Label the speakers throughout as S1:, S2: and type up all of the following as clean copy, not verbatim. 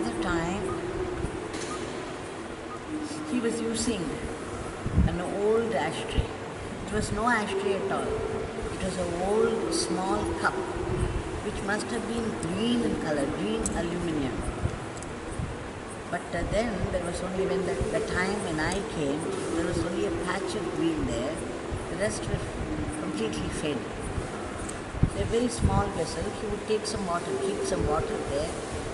S1: another time, he was using an old ashtray. It was no ashtray at all. It was an old small cup, which must have been green in color, green aluminium. But then there was only, when the time when I came, there was only a patch of green there. The rest was completely faded. So a very small vessel, he would take some water, keep some water there,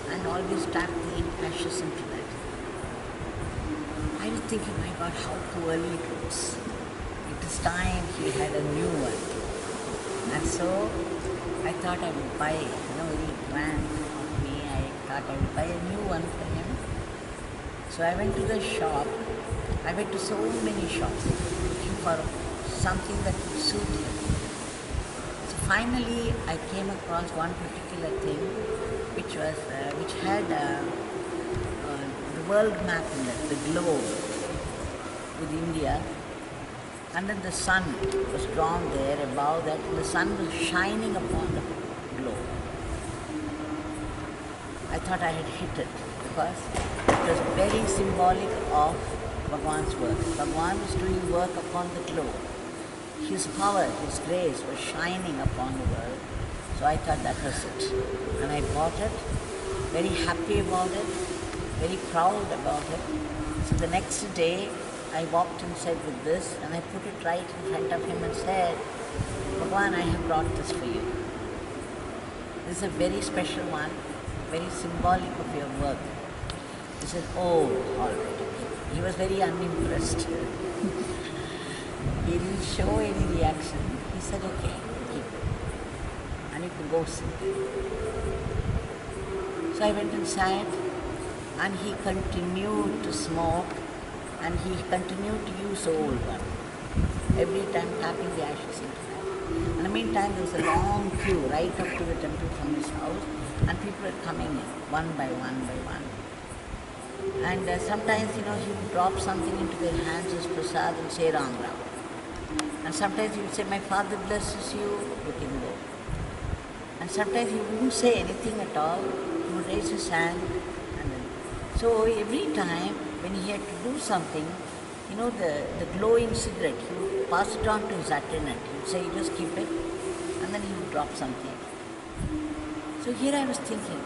S1: and always tap the ashes into that. I was thinking, my God, how poorly it looks. It is time he had a new one. And so I thought I would buy, very grand of me, I thought I would buy a new one for him. So I went to the shop. I went to so many shops looking for something that would suit him. So finally I came across one particular thing which had the world map in it, the globe with India, and then the sun was drawn there above that, and the sun was shining upon the globe. I thought I had hit it because it was very symbolic of Bhagwan's work. Bhagwan was doing work upon the globe. His power, his grace was shining upon the world. So I thought that was it. And I bought it, very happy about it, very proud about it. So the next day, I walked inside with this and I put it right in front of him and said, Bhagwan, I have brought this for you. This is a very special one, very symbolic of your work. He said, oh, all right. He was very unimpressed. He didn't show any reaction. He said, okay, keep it. And you can go sit. So I went inside and he continued to smoke and he continued to use the old one. Every time tapping the ashes into that. In the meantime, there was a long queue right up to the temple from his house and people were coming in one by one by one. And sometimes, he would drop something into their hands as prasad and say Ram Ram. And sometimes he would say, my father blesses you, you can go. And sometimes he wouldn't say anything at all. He would raise his hand. And then. So every time when he had to do something, the glowing cigarette, he would pass it on to his attendant. He would say, just keep it. And then he would drop something. So here I was thinking,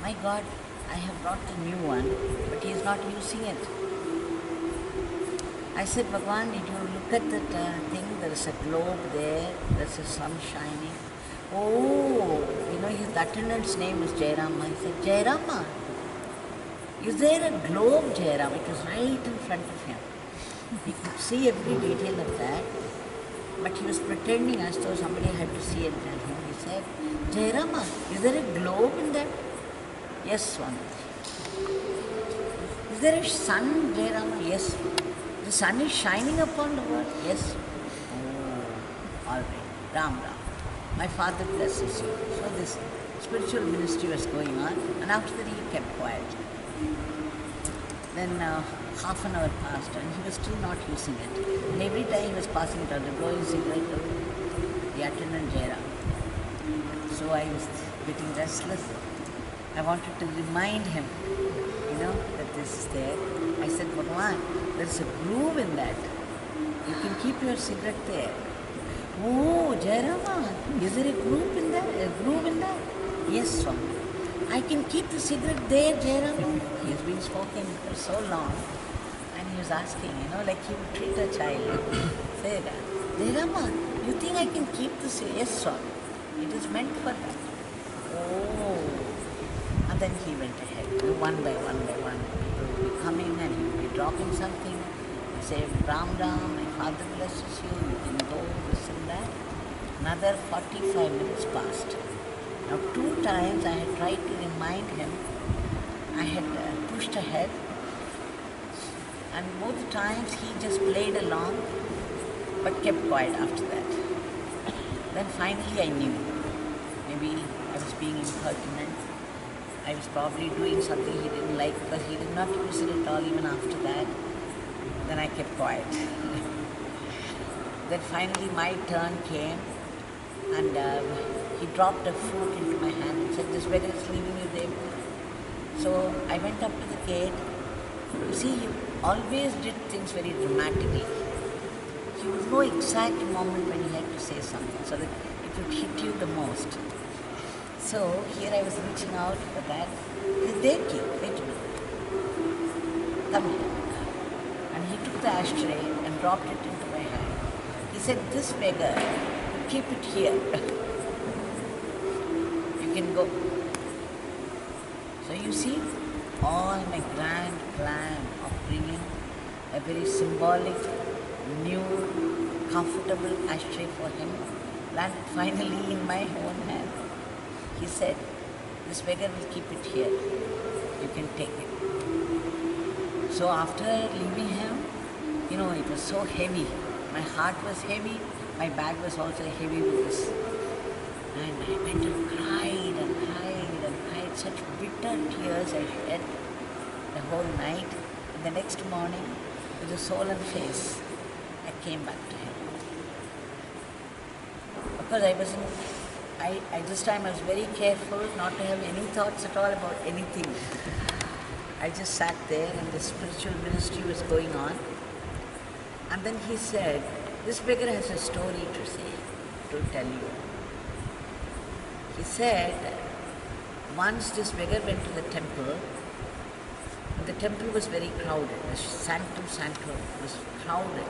S1: my God, I have brought the new one, but he is not using it. I said, Bhagwan, did you look at that thing? There is a globe there, there's a sun shining. Oh, his attendant's name is Jairama. I said, Jairama, is there a globe, Jairama? It was right in front of him. He could see every detail of that, but he was pretending as though somebody had to see it and him. He said, Jairama, is there a globe in that? Yes, Swami. Is there a sun, Jairama? Yes. The sun is shining upon the world? Yes. Oh, all right. Ram Ram. My father blesses you. So this spiritual ministry was going on, and after that he kept quiet. Then half an hour passed and he was still not using it. And every time he was passing it on the blowing cigarette to the attendant Jairam. So I was getting restless. I wanted to remind him, that this is there. I said, Bhagwan, there's a groove in that. You can keep your cigarette there. Oh, Jairama, is there a groove in that? A groove in that? Yes, Swami. I can keep the cigarette there, Jairama. He has been smoking for so long. And he was asking, like he would treat a child. Say that. Jairama, you think I can keep the cigarette? Yes, Swami. It is meant for that. Oh. And then he went ahead, one by one by one. People would be coming and he would be dropping something. He said, Ram Ram, my father blesses you, you can go, this and that. Another 45 minutes passed. Now 2 times I had tried to remind him. I had pushed ahead. And both times he just played along, but kept quiet after that. Then finally I knew. Maybe I was being impertinent. I was probably doing something he didn't like because he did not use it at all even after that. Then I kept quiet. Then finally my turn came and he dropped a fruit into my hand and said, this weather is leaving you there. So I went up to the gate. You see, he always did things very dramatically. He would know exact moment when he had to say something so that it would hit you the most. So here I was reaching out for that. Devaki, wait a minute. Come here. And he took the ashtray and dropped it into my hand. He said, this beggar, keep it here. You can go. So you see, all my grand plan of bringing a very symbolic, new, comfortable ashtray for him landed finally in my own hand. He said, this beggar will keep it here. You can take it. So after leaving him, it was so heavy. My heart was heavy. My bag was also heavy with this. And I went and cried and cried and cried. Such bitter tears I shed the whole night. And the next morning, with a swollen face, I came back to him. Because this time I was very careful not to have any thoughts at all about anything. I just sat there and the spiritual ministry was going on. And then he said, this beggar has a story to say, to tell you. He said, once this beggar went to the temple. The temple was very crowded. The sanctum sanctorum was crowded.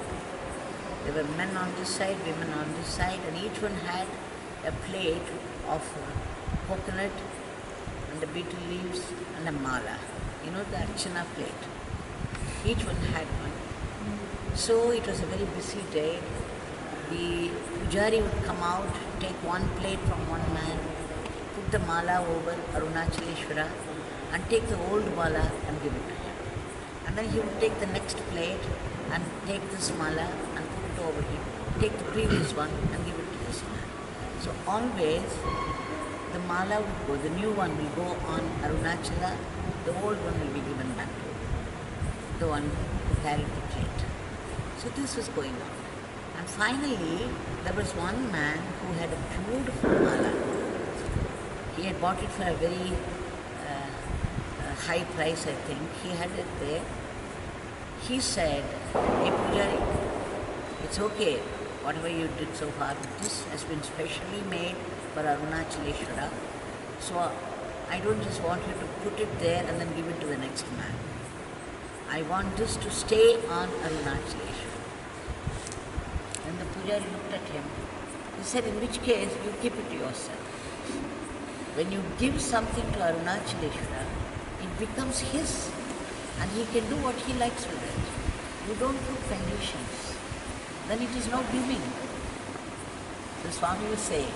S1: There were men on this side, women on this side, and each one had a plate of coconut and the betel leaves and a mala. The archana plate. Each one had one. So it was a very busy day. The pujari would come out, take one plate from one man, put the mala over Arunachaleshwara and take the old mala and give it to him. And then he would take the next plate and take this mala and put it over him, take the previous one and give it to this man. So always the mala would go, the new one will go on Arunachala, the old one will be given back to the one who carried the plate. So this was going on. And finally, there was one man who had a beautiful mala. He had bought it for a very high price, I think. He had it there. He said, hey Pujari, it's okay, whatever you did so far, this has been specially made for Arunachaleshwara. So I don't just want you to put it there and then give it to the next man. I want this to stay on Arunachaleshwara. Then the Pujari looked at him. He said, in which case, you keep it to yourself. When you give something to Arunachaleshwara, it becomes his and he can do what he likes with it. You don't put conditions. Then it is no giving. The Swami was saying,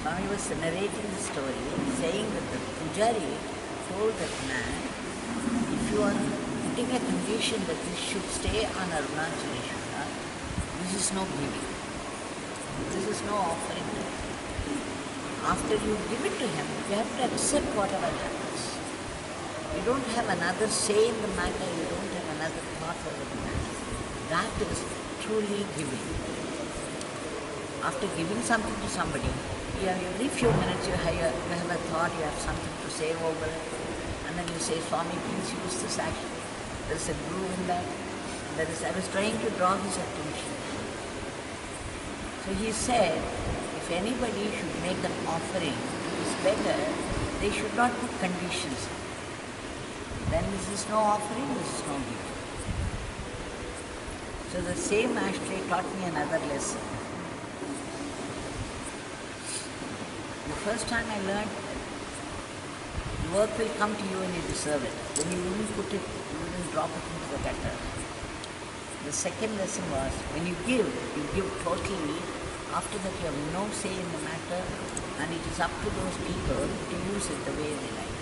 S1: Swami was narrating the story, saying that the Pujari told that man, if you are putting a condition that this should stay on Arunachaleshwara, this is no giving. This is no offering. After you give it to him, you have to accept whatever happens. You don't have another say in the matter, you don't have another thought over the matter. That is truly giving. After giving something to somebody, every few minutes you have a thought, you have something to say over it, and then you say, Swami, please use this action. There is a groove in that. And I was trying to draw his attention. So he said, if anybody should make an offering to this beggar, they should not put conditions. Then this is no offering, this is no giving. So the same ashtray taught me another lesson. The first time I learned the work will come to you when you deserve it. When you wouldn't put it, you wouldn't drop it into the gutter. The second lesson was, when you give totally. After that you have no say in the matter and it is up to those people to use it the way they like.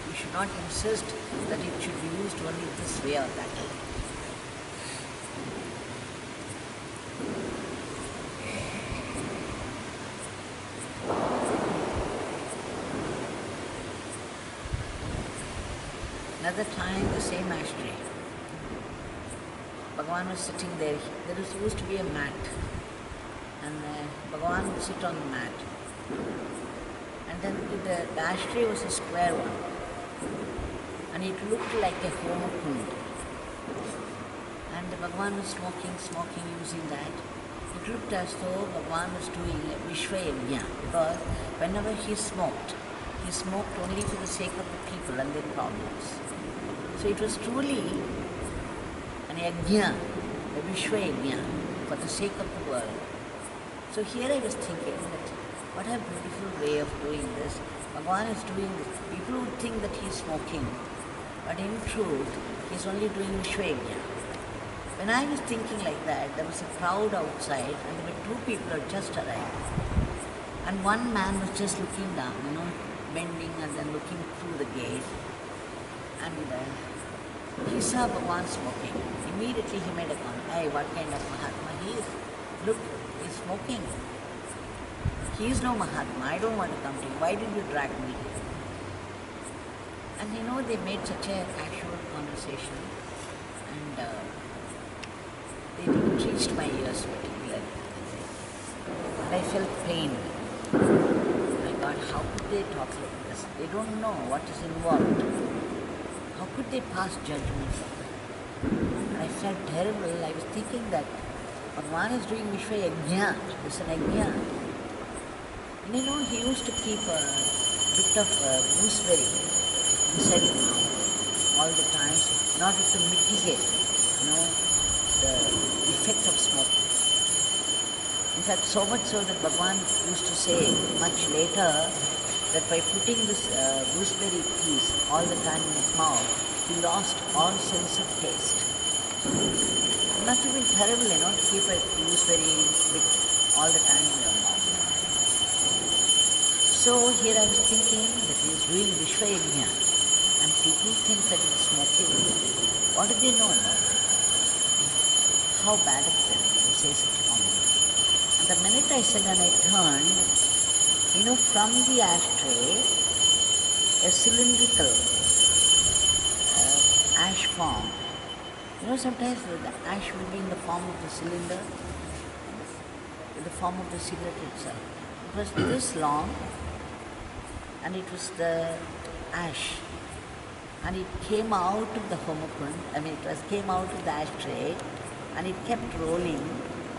S1: You should not insist that it should be used only this way or that way. Another time, the same ashtray. Bhagwan was sitting there. There used to be a mat. And Bhagwan would sit on the mat. And then the ashtray was a square one, and it looked like a homa kund. And the Bhagwan was smoking using that. It looked as though Bhagwan was doing a Vishwa Yajna, because whenever he smoked only for the sake of the people and their problems. So it was truly an yajna, a Vishwa Yajna, for the sake of the world. So here I was thinking that what a beautiful way of doing this. Bhagwan is doing this. People would think that he is smoking, but in truth, he is only doing Vishwa Yajna. When I was thinking like that, there was a crowd outside, and there were two people who had just arrived. And one man was just looking down, bending and then looking through the gate. And he saw Bhagwan smoking. Immediately he made a comment, "Hey, what kind of Mahatma he is? Look, he's smoking. He is no Mahatma. I don't want to come to him. Why did you drag me here?" And they made such a casual conversation, and they reached my ears particularly. And I felt pain. My God, how could they talk like this? They don't know what is involved. How could they pass judgment? And I felt terrible. I was thinking that Bhagwan is doing Vishwa Yajna. It's an Yajna. And he used to keep a bit of gooseberry inside the mouth all the time in order to mitigate, the effect of smoking. In fact, so much so that Bhagwan used to say much later that by putting this gooseberry piece all the time in his mouth, he lost all sense of taste. It must have been terrible, to keep a gooseberry bit all the time in your mouth. So here I was thinking that he is doing Vishwa Yajna, and people think that he is smoking. What do they know about it? How bad of them to say such a comment. And the minute I said and I turned, from the ashtray, a cylindrical ash form. Sometimes the ash will be in the form of the cylinder, in the form of the cigarette itself. It was this long, and it was the ash. And it came out of the homokund, came out of the ashtray, and it kept rolling.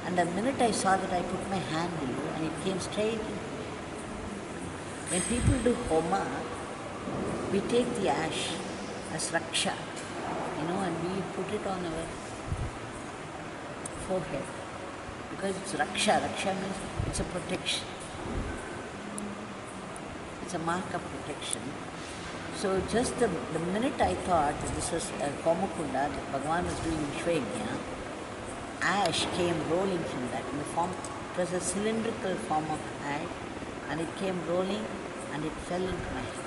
S1: And the minute I saw that, I put my hand in it, and it came straight in. When people do homa, we take the ash as raksha, and we put it on our forehead, because it's raksha. Raksha means it's a protection. It's a mark of protection. So just the minute I thought that this was a homokunda, that Bhagwan was doing Vishwa Yajna, ash came rolling from that in the form. It was a cylindrical form of ash, and it came rolling, and it fell into my hand.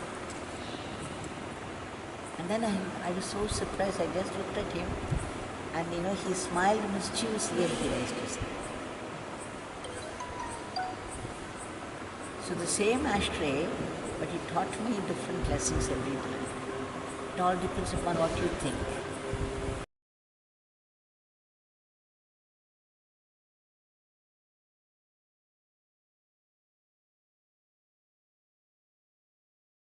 S1: And then I was so surprised. I just looked at him, and he smiled mischievously and he raised his hand. So the same ashtray, but it taught me different lessons every time. It all depends upon what you think.